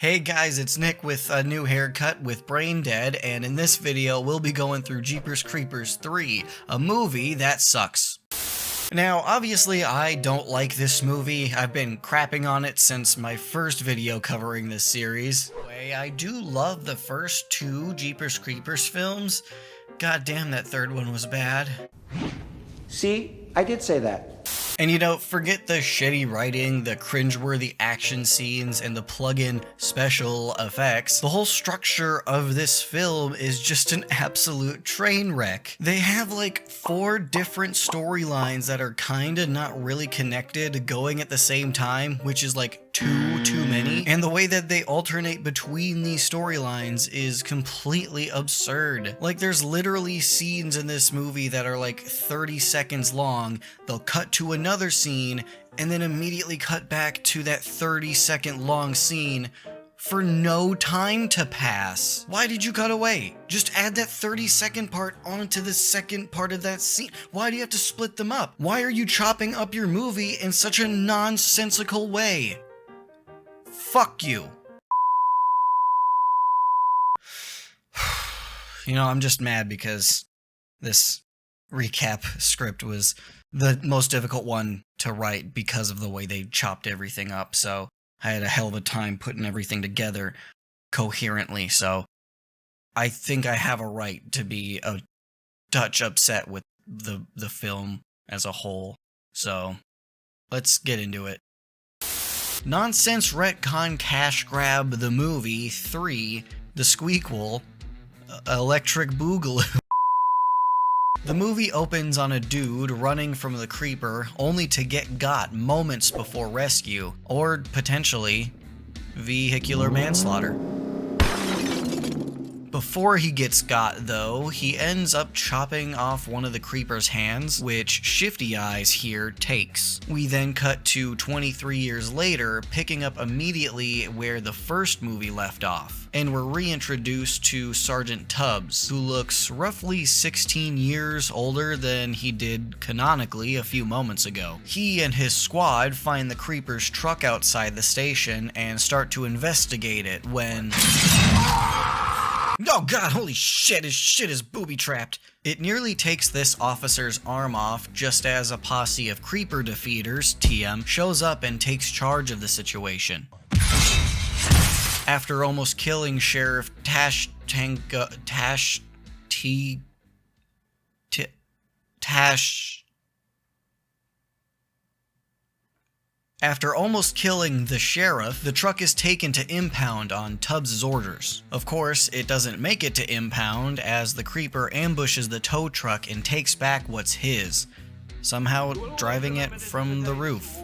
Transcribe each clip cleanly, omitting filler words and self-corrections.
Hey guys, it's Nick with a new haircut with Brain Dead, and in this video we'll be going through Jeepers Creepers 3, a movie that sucks. Now, obviously I don't like this movie. I've been crapping on it since my first video covering this series. Anyway, I do love the first two Jeepers Creepers films. God damn, that third one was bad. See, I did say that. And you know, forget the shitty writing, the cringeworthy action scenes, and the plug-in special effects. The whole structure of this film is just an absolute train wreck. They have like 4 different storylines that are kinda not really connected going at the same time, which is like too many. And the way that they alternate between these storylines is completely absurd. Like, there's literally scenes in this movie that are like 30 seconds long. They'll cut to another scene and then immediately cut back to that 30-second long scene for no time to pass. Why did you cut away? Just add that 30-second part onto the second part of that scene. Why do you have to split them up? Why are you chopping up your movie in such a nonsensical way? Fuck you. You know, I'm just mad because this recap script was the most difficult one to write because of the way they chopped everything up, so I had a hell of a time putting everything together coherently, so I think I have a right to be a touch upset with the film as a whole, so let's get into it. Nonsense retcon cash grab the movie 3, the squeakquel, Electric Boogaloo. The movie opens on a dude running from the creeper only to get got moments before rescue, or potentially vehicular manslaughter. Before he gets got, though, he ends up chopping off one of the creeper's hands, which Shifty Eyes here takes. We then cut to 23 years later, picking up immediately where the first movie left off, and we're reintroduced to Sergeant Tubbs, who looks roughly 16 years older than he did canonically a few moments ago. He and his squad find the creeper's truck outside the station and start to investigate it when... Oh god, holy shit, his shit is booby-trapped. It nearly takes this officer's arm off just as a posse of creeper defeaters, TM, shows up and takes charge of the situation. After almost killing Sheriff After almost killing the sheriff, the truck is taken to impound on Tubbs' orders. Of course, it doesn't make it to impound as the creeper ambushes the tow truck and takes back what's his, somehow driving it from the roof.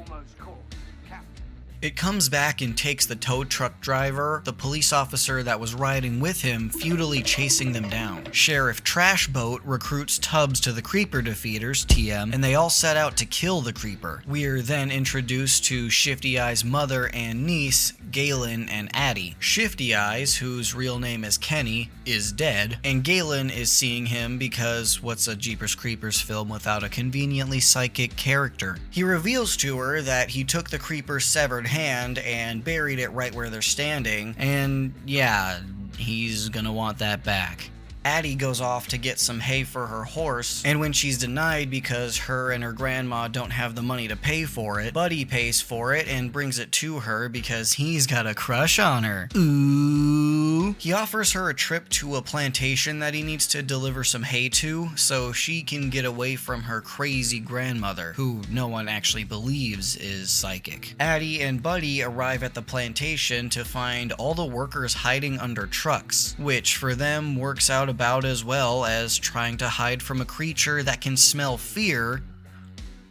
It comes back and takes the tow truck driver, the police officer that was riding with him, futilely chasing them down. Sheriff Trashboat recruits Tubbs to the creeper defeaters, TM, and they all set out to kill the creeper. We're then introduced to Shifty Eyes' mother and niece, Galen and Addie. Shifty Eyes, whose real name is Kenny, is dead, and Galen is seeing him because what's a Jeepers Creepers film without a conveniently psychic character? He reveals to her that he took the creeper's severed hand and buried it right where they're standing, and yeah, he's gonna want that back. Addie goes off to get some hay for her horse, and when she's denied because her and her grandma don't have the money to pay for it, Buddy pays for it and brings it to her because he's got a crush on her. Ooh. He offers her a trip to a plantation that he needs to deliver some hay to, so she can get away from her crazy grandmother, who no one actually believes is psychic. Addie and Buddy arrive at the plantation to find all the workers hiding under trucks, which for them works out about as well as trying to hide from a creature that can smell fear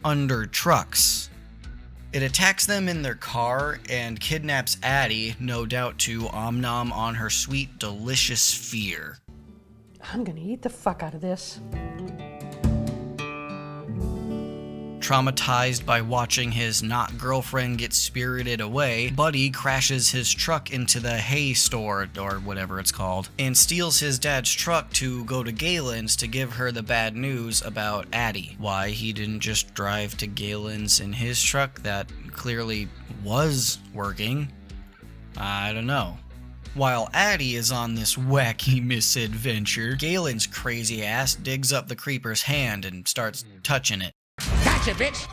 under trucks. It attacks them in their car and kidnaps Addie, no doubt to om-nom on her sweet, delicious fear. I'm gonna eat the fuck out of this. Traumatized by watching his not-girlfriend get spirited away, Buddy crashes his truck into the hay store, or whatever it's called, and steals his dad's truck to go to Galen's to give her the bad news about Addie. Why he didn't just drive to Galen's in his truck that clearly was working. I don't know. While Addie is on this wacky misadventure, Galen's crazy ass digs up the creeper's hand and starts touching it. Gotcha, bitch!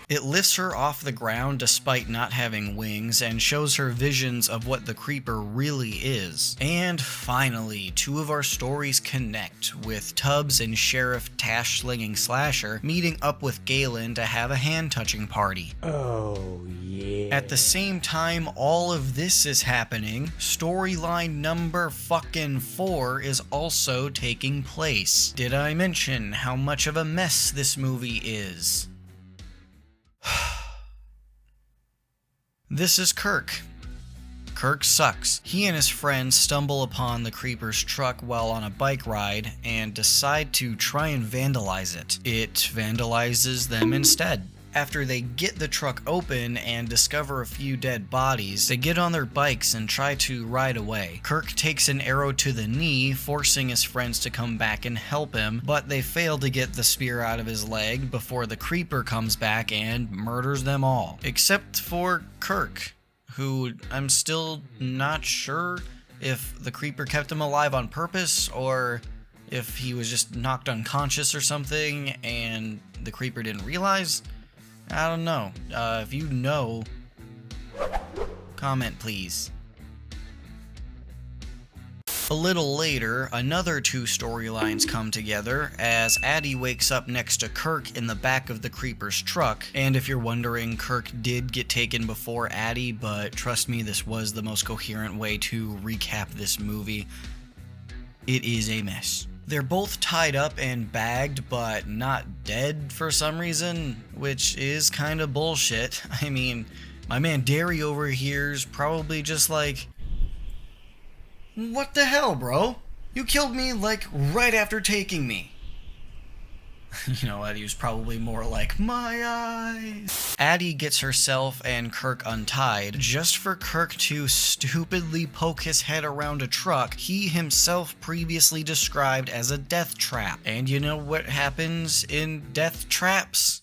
It lifts her off the ground despite not having wings and shows her visions of what the creeper really is. And finally, two of our stories connect, with Tubbs and Sheriff Tash Slinging Slasher meeting up with Galen to have a hand-touching party. Oh, yeah. At the same time all of this is happening, storyline number fucking 4 is also taking place. Did I mention how much of a mess this movie is? This is Kirk. Kirk sucks. He and his friends stumble upon the creeper's truck while on a bike ride and decide to try and vandalize it. It vandalizes them instead. After they get the truck open and discover a few dead bodies, they get on their bikes and try to ride away. Kirk takes an arrow to the knee, forcing his friends to come back and help him, but they fail to get the spear out of his leg before the creeper comes back and murders them all. Except for Kirk, who I'm still not sure if the creeper kept him alive on purpose or if he was just knocked unconscious or something and the creeper didn't realize. I don't know. If you know, comment please. A little later, another two storylines come together as Addie wakes up next to Kirk in the back of the creeper's truck. And if you're wondering, Kirk did get taken before Addie, but trust me, this was the most coherent way to recap this movie. It is a mess. They're both tied up and bagged, but not dead for some reason, which is kind of bullshit. I mean, my man Derry over here's probably just like, what the hell, bro? You killed me, like, right after taking me. You know what, he was probably more like, my eyes. Addie gets herself and Kirk untied, just for Kirk to stupidly poke his head around a truck he himself previously described as a death trap. And you know what happens in death traps?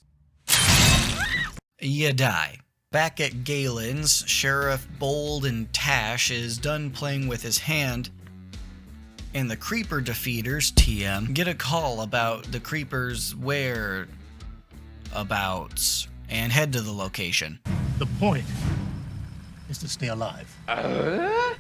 You die. Back at Galen's, Sheriff Bold and Tash is done playing with his hand, and the Creeper Defeaters, TM, get a call about the Creeper's whereabouts and head to the location. The point is to stay alive.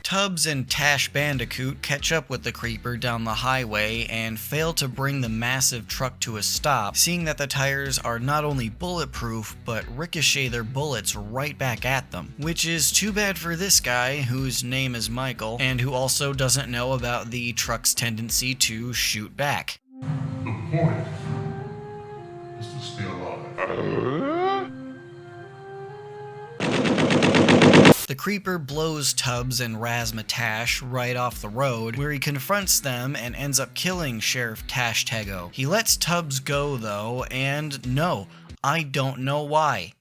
Tubbs and Tash Bandicoot catch up with the Creeper down the highway and fail to bring the massive truck to a stop, seeing that the tires are not only bulletproof, but ricochet their bullets right back at them. Which is too bad for this guy, whose name is Michael, and who also doesn't know about the truck's tendency to shoot back. The point is to stay alive. The Creeper blows Tubbs and Razmatash right off the road, where he confronts them and ends up killing Sheriff Tash Tego. He lets Tubbs go though, and no, I don't know why.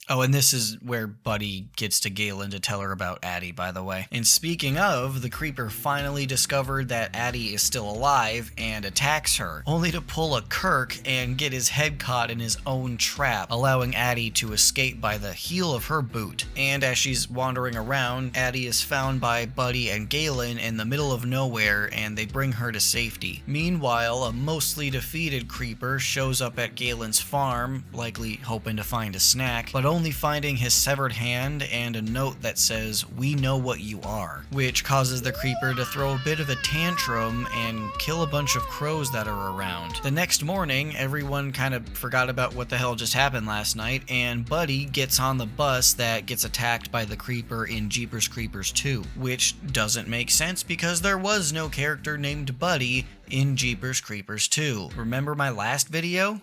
Oh, and this is where Buddy gets to Galen to tell her about Addie, by the way. And speaking of, the Creeper finally discovered that Addie is still alive and attacks her, only to pull a Kirk and get his head caught in his own trap, allowing Addie to escape by the heel of her boot. And as she's wandering around, Addie is found by Buddy and Galen in the middle of nowhere, and they bring her to safety. Meanwhile, a mostly defeated Creeper shows up at Galen's farm, likely hoping to find a snack, but only finding his severed hand and a note that says, "We know what you are," which causes the Creeper to throw a bit of a tantrum and kill a bunch of crows that are around. The next morning, everyone kind of forgot about what the hell just happened last night, and Buddy gets on the bus that gets attacked by the Creeper in Jeepers Creepers 2, which doesn't make sense because there was no character named Buddy in Jeepers Creepers 2. Remember my last video?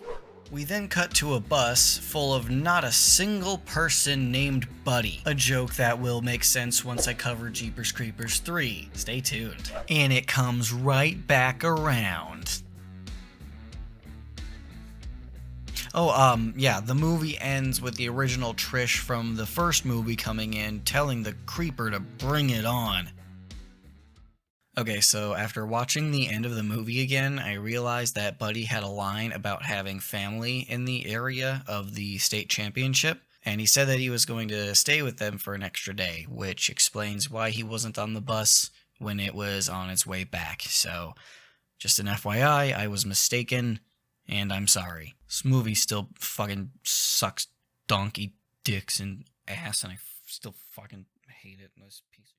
We then cut to a bus full of not a single person named Buddy. A joke that will make sense once I cover Jeepers Creepers 3. Stay tuned. And it comes right back around. Oh, yeah, the movie ends with the original Trish from the first movie coming in, telling the Creeper to bring it on. Okay, so after watching the end of the movie again, I realized that Buddy had a line about having family in the area of the state championship, and he said that he was going to stay with them for an extra day, which explains why he wasn't on the bus when it was on its way back. So, just an FYI, I was mistaken, and I'm sorry. This movie still fucking sucks donkey dicks and ass, and I still fucking hate it. This piece.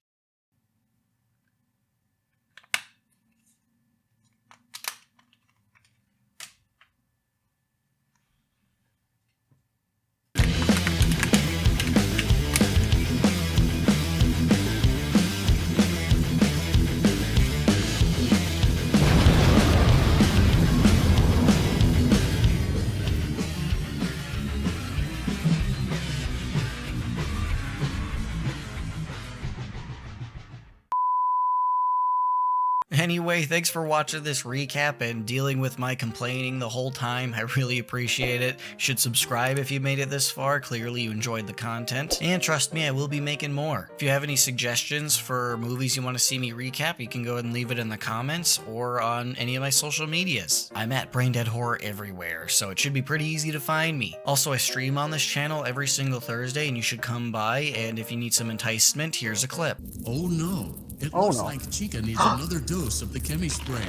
Anyway, thanks for watching this recap and dealing with my complaining the whole time. I really appreciate it. You should subscribe if you made it this far. Clearly you enjoyed the content. And trust me, I will be making more. If you have any suggestions for movies you want to see me recap, you can go ahead and leave it in the comments or on any of my social medias. I'm at Braindead Horror everywhere, so it should be pretty easy to find me. Also, I stream on this channel every single Thursday, and you should come by, and if you need some enticement, here's a clip. Oh no. It looks like Chica needs another dose of the chemi spray.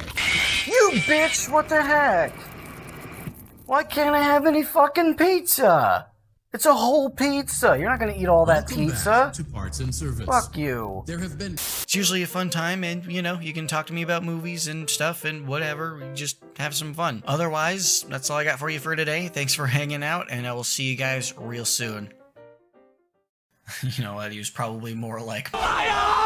You bitch, what the heck? Why can't I have any fucking pizza? It's a whole pizza. You're not gonna eat all that Welcome pizza. back to Parts and Service. Fuck you. There have been It's usually a fun time, and you know, you can talk to me about movies and stuff and whatever. Just have some fun. Otherwise, that's all I got for you for today. Thanks for hanging out, and I will see you guys real soon. You know what? He was probably more like, fire!